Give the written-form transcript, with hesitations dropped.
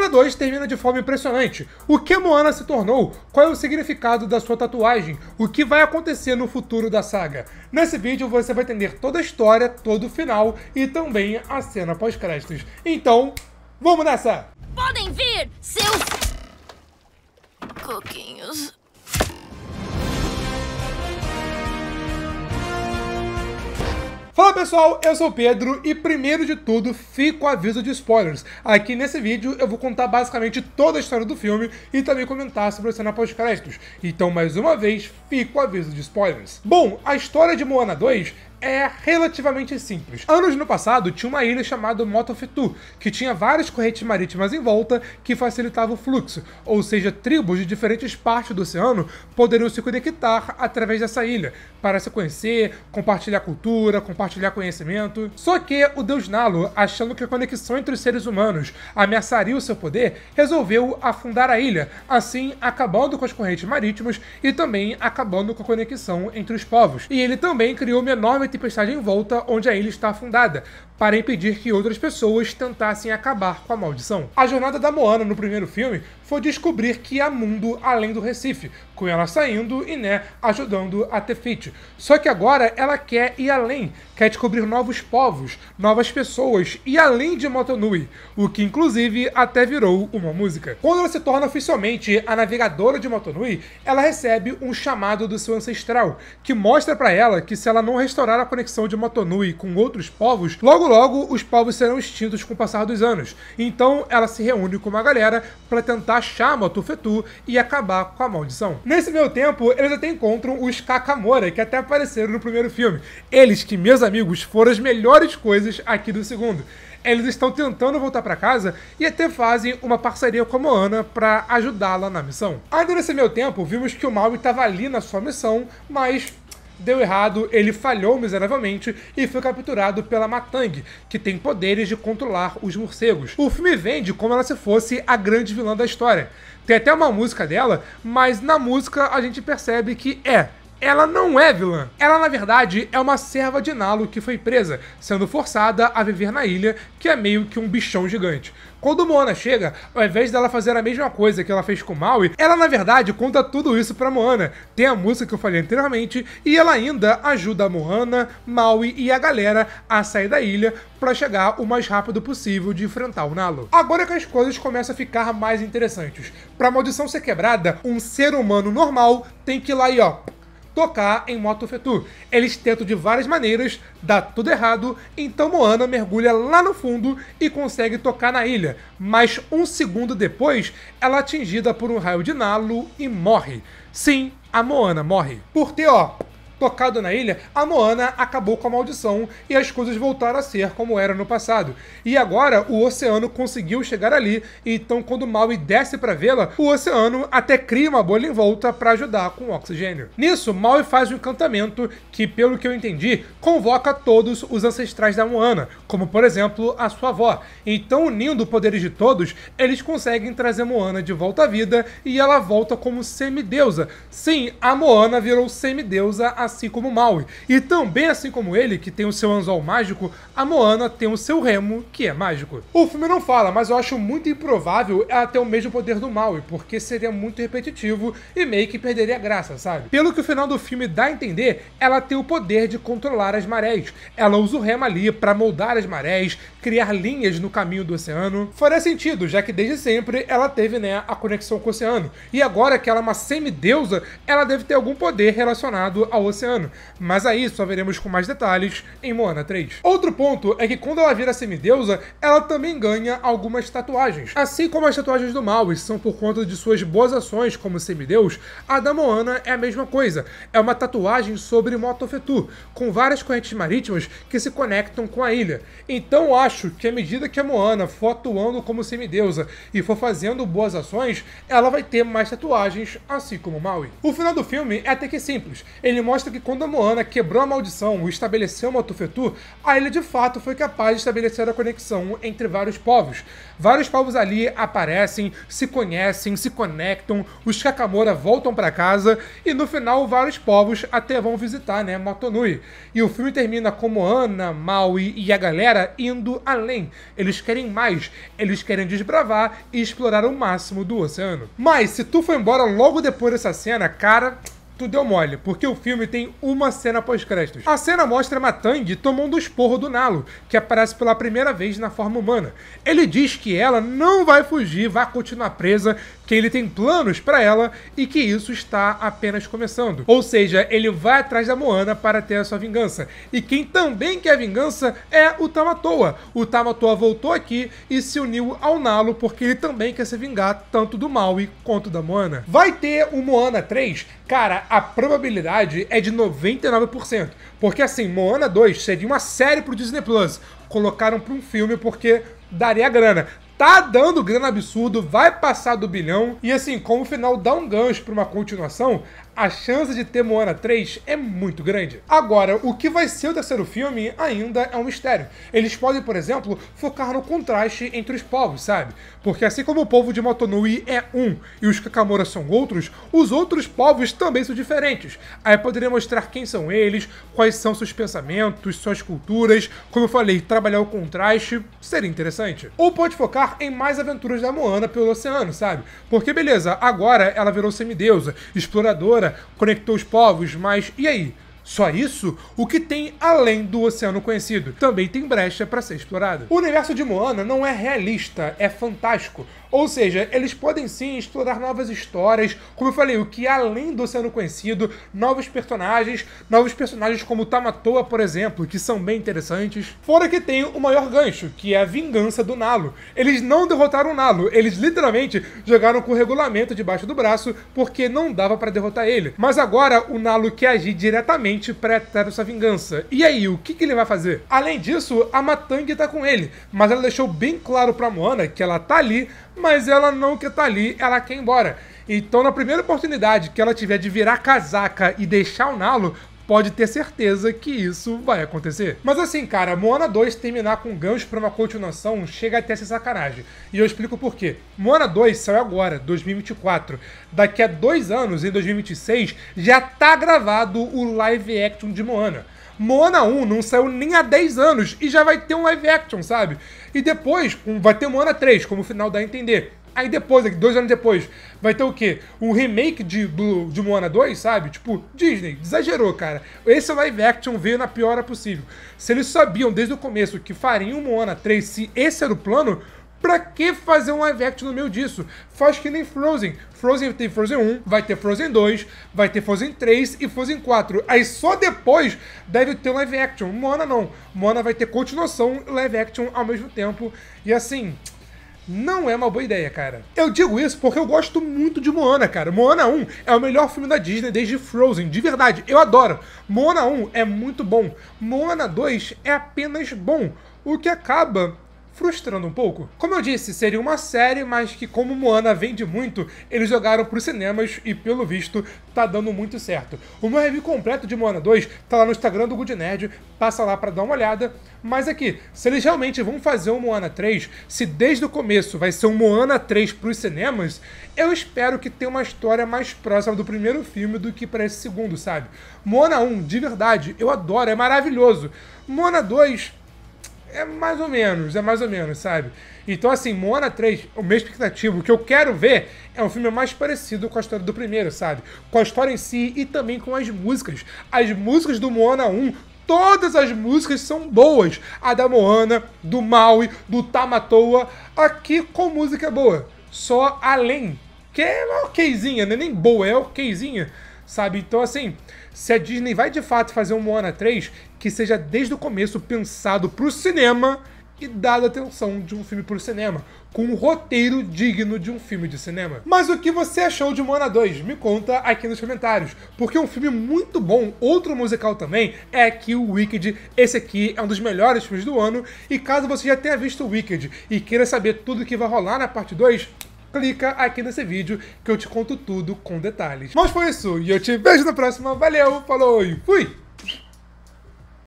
Moana 2 termina de forma impressionante. O que a Moana se tornou? Qual é o significado da sua tatuagem? O que vai acontecer no futuro da saga? Nesse vídeo você vai entender toda a história, todo o final e também a cena pós-créditos. Então, vamos nessa! Podem vir, seus coquinhos. Fala pessoal, eu sou o Pedro e primeiro de tudo fica o aviso de spoilers. Aqui nesse vídeo eu vou contar basicamente toda a história do filme e também comentar sobre a cena pós-créditos. Então mais uma vez fica o aviso de spoilers. Bom, a história de Moana 2 é relativamente simples. Anos no passado, tinha uma ilha chamada Motofetu, que tinha várias correntes marítimas em volta que facilitava o fluxo, ou seja, tribos de diferentes partes do oceano poderiam se conectar através dessa ilha, para se conhecer, compartilhar cultura, compartilhar conhecimento. Só que o deus Nalo, achando que a conexão entre os seres humanos ameaçaria o seu poder, resolveu afundar a ilha, assim acabando com as correntes marítimas e também acabando com a conexão entre os povos. E ele também criou uma enorme tempestade em volta onde a ilha está afundada, para impedir que outras pessoas tentassem acabar com a maldição. A jornada da Moana no primeiro filme foi descobrir que há mundo além do Recife, com ela saindo e, ajudando a Te-Fiti. Só que agora ela quer ir além, quer descobrir novos povos, novas pessoas e além de Motunui, o que inclusive até virou uma música. Quando ela se torna oficialmente a navegadora de Motunui, ela recebe um chamado do seu ancestral, que mostra para ela que se ela não restaurar a conexão de Motunui com outros povos, logo os povos serão extintos com o passar dos anos. Então ela se reúne com uma galera para tentar achar Motofetu e acabar com a maldição. Nesse meio tempo, eles até encontram os Kakamora, que até apareceram no primeiro filme. Eles que, meus amigos, foram as melhores coisas aqui do segundo. Eles estão tentando voltar para casa e até fazem uma parceria com a Moana para ajudá-la na missão. Ainda nesse meio tempo, vimos que o Maui estava ali na sua missão, mas deu errado, ele falhou miseravelmente e foi capturado pela Matang, que tem poderes de controlar os morcegos. O filme vende como ela se fosse a grande vilã da história. Tem até uma música dela, mas na música a gente percebe que ela não é vilã. Ela, na verdade, é uma serva de Nalo que foi presa, sendo forçada a viver na ilha, que é meio que um bichão gigante. Quando Moana chega, ao invés dela fazer a mesma coisa que ela fez com Maui, ela, na verdade, conta tudo isso pra Moana. Tem a música que eu falei anteriormente, e ela ainda ajuda a Moana, Maui e a galera a sair da ilha pra chegar o mais rápido possível de enfrentar o Nalo. Agora que as coisas começam a ficar mais interessantes. Pra maldição ser quebrada, um ser humano normal tem que ir lá e tocar em Motofetu. Eles tentam de várias maneiras, dá tudo errado, então Moana mergulha lá no fundo e consegue tocar na ilha, mas um segundo depois, ela é atingida por um raio de Nalo e morre. Sim, a Moana morre. Por ter, tocado na ilha, a Moana acabou com a maldição e as coisas voltaram a ser como era no passado. E agora o oceano conseguiu chegar ali, então quando Maui desce para vê-la, o oceano até cria uma bolha em volta para ajudar com o oxigênio. Nisso, Maui faz um encantamento que, pelo que eu entendi, convoca todos os ancestrais da Moana, como por exemplo a sua avó. Então, unindo os poderes de todos, eles conseguem trazer Moana de volta à vida e ela volta como semideusa. Sim, a Moana virou semideusa assim como Maui. E também assim como ele, que tem o seu anzol mágico, a Moana tem o seu remo, que é mágico. O filme não fala, mas eu acho muito improvável ela ter o mesmo poder do Maui, porque seria muito repetitivo e meio que perderia a graça, sabe? Pelo que o final do filme dá a entender, ela tem o poder de controlar as marés. Ela usa o remo ali para moldar as marés, criar linhas no caminho do oceano. Faria sentido, já que desde sempre ela teve, a conexão com o oceano. E agora que ela é uma semideusa, ela deve ter algum poder relacionado ao oceano. Mas aí só veremos com mais detalhes em Moana 3. Outro ponto é que quando ela vira semideusa, ela também ganha algumas tatuagens. Assim como as tatuagens do Maui são por conta de suas boas ações como semideus, a da Moana é a mesma coisa. É uma tatuagem sobre Motofetu, com várias correntes marítimas que se conectam com a ilha. Então eu acho que à medida que a Moana for atuando como semideusa e for fazendo boas ações, ela vai ter mais tatuagens, assim como Maui. O final do filme é até que simples. Ele mostra mostra que quando a Moana quebrou a maldição e estabeleceu Motufetu, a ilha de fato foi capaz de estabelecer a conexão entre vários povos. Vários povos ali aparecem, se conhecem, se conectam, os Kakamora voltam para casa e no final vários povos até vão visitar, né, Motunui. E o filme termina com Moana, Maui e a galera indo além. Eles querem mais, eles querem desbravar e explorar o máximo do oceano. Mas se tu foi embora logo depois dessa cena, cara, tu deu mole, porque o filme tem uma cena pós-créditos. A cena mostra Matang tomando o esporro do Nalo, que aparece pela primeira vez na forma humana. Ele diz que ela não vai fugir, vai continuar presa, que ele tem planos pra ela e que isso está apenas começando. Ou seja, ele vai atrás da Moana para ter a sua vingança. E quem também quer vingança é o Tamatoa. O Tamatoa voltou aqui e se uniu ao Nalo porque ele também quer se vingar tanto do Maui quanto da Moana. Vai ter o Moana 3? Cara, a probabilidade é de 99%. Porque assim, Moana 2 seria uma série pro Disney Plus. Colocaram pra um filme porque daria grana. Tá dando grana absurdo, vai passar do bilhão. E assim, como o final dá um gancho pra uma continuação, a chance de ter Moana 3 é muito grande. Agora, o que vai ser o terceiro filme ainda é um mistério. Eles podem, por exemplo, focar no contraste entre os povos, sabe? Porque assim como o povo de Motunui é um e os Kakamora são outros, os outros povos também são diferentes. Aí poderia mostrar quem são eles, quais são seus pensamentos, suas culturas. Como eu falei, trabalhar o contraste seria interessante. Ou pode focar em mais aventuras da Moana pelo oceano, sabe? Porque beleza, agora ela virou semideusa, exploradora, conectou os povos, mas e aí? Só isso? O que tem além do oceano conhecido? Também tem brecha para ser explorado. O universo de Moana não é realista, é fantástico. Ou seja, eles podem sim explorar novas histórias, como eu falei, o que além do oceano conhecido, novos personagens como o Tamatoa, por exemplo, que são bem interessantes. Fora que tem o maior gancho, que é a vingança do Nalo. Eles não derrotaram o Nalo, eles literalmente jogaram com o regulamento debaixo do braço, porque não dava para derrotar ele. Mas agora o Nalo quer agir diretamente para ter essa vingança. E aí, o que ele vai fazer? Além disso, a Matang tá com ele, mas ela deixou bem claro pra Moana que ela tá ali, mas ela não quer estar ali, ela quer ir embora. Então, na primeira oportunidade que ela tiver de virar casaca e deixar o Nalo, pode ter certeza que isso vai acontecer. Mas assim, cara, Moana 2 terminar com gancho pra uma continuação chega até a ser sacanagem. E eu explico por quê. Moana 2 saiu agora, 2024. Daqui a 2 anos, em 2026, já tá gravado o live action de Moana. Moana 1 não saiu nem há 10 anos e já vai ter um live action, sabe? E depois vai ter Moana 3, como o final dá a entender. Aí depois, 2 anos depois, vai ter o quê? Um remake de Moana 2, sabe? Tipo, Disney, exagerou, cara. Esse live action veio na pior hora possível. Se eles sabiam desde o começo que fariam Moana 3, se esse era o plano, pra que fazer um live action no meio disso? Faz que nem Frozen. Frozen tem Frozen 1, vai ter Frozen 2, vai ter Frozen 3 e Frozen 4. Aí só depois deve ter um live action. Moana não. Moana vai ter continuação e live action ao mesmo tempo. E assim, não é uma boa ideia, cara. Eu digo isso porque eu gosto muito de Moana, cara. Moana 1 é o melhor filme da Disney desde Frozen, de verdade. Eu adoro. Moana 1 é muito bom. Moana 2 é apenas bom, o que acaba frustrando um pouco. Como eu disse, seria uma série, mas que como Moana vende muito, eles jogaram pros cinemas e, pelo visto, tá dando muito certo. O meu review completo de Moana 2 tá lá no Instagram do Good Nerd, passa lá pra dar uma olhada. Mas aqui, se eles realmente vão fazer um Moana 3, se desde o começo vai ser um Moana 3 pros cinemas, eu espero que tenha uma história mais próxima do primeiro filme do que pra esse segundo, sabe? Moana 1, de verdade, eu adoro, é maravilhoso. Moana 2... é mais ou menos, sabe? Então, assim, Moana 3, o meu expectativa, o que eu quero ver é um filme mais parecido com a história do primeiro, sabe? Com a história em si e também com as músicas. As músicas do Moana 1, todas as músicas são boas. A da Moana, do Maui, do Tamatoa, aqui com música boa. Só além, que é uma okzinha, não é nem boa, é okzinha, sabe? Então, assim, se a Disney vai de fato fazer um Moana 3, que seja desde o começo pensado pro cinema e dada a atenção de um filme pro cinema, com um roteiro digno de um filme de cinema. Mas o que você achou de Moana 2? Me conta aqui nos comentários, porque é um filme muito bom. Outro musical também é aqui o Wicked. Esse aqui é um dos melhores filmes do ano, e caso você já tenha visto o Wicked e queira saber tudo que vai rolar na parte 2, clica aqui nesse vídeo que eu te conto tudo com detalhes. Mas foi isso, e eu te vejo na próxima. Valeu, falou e fui!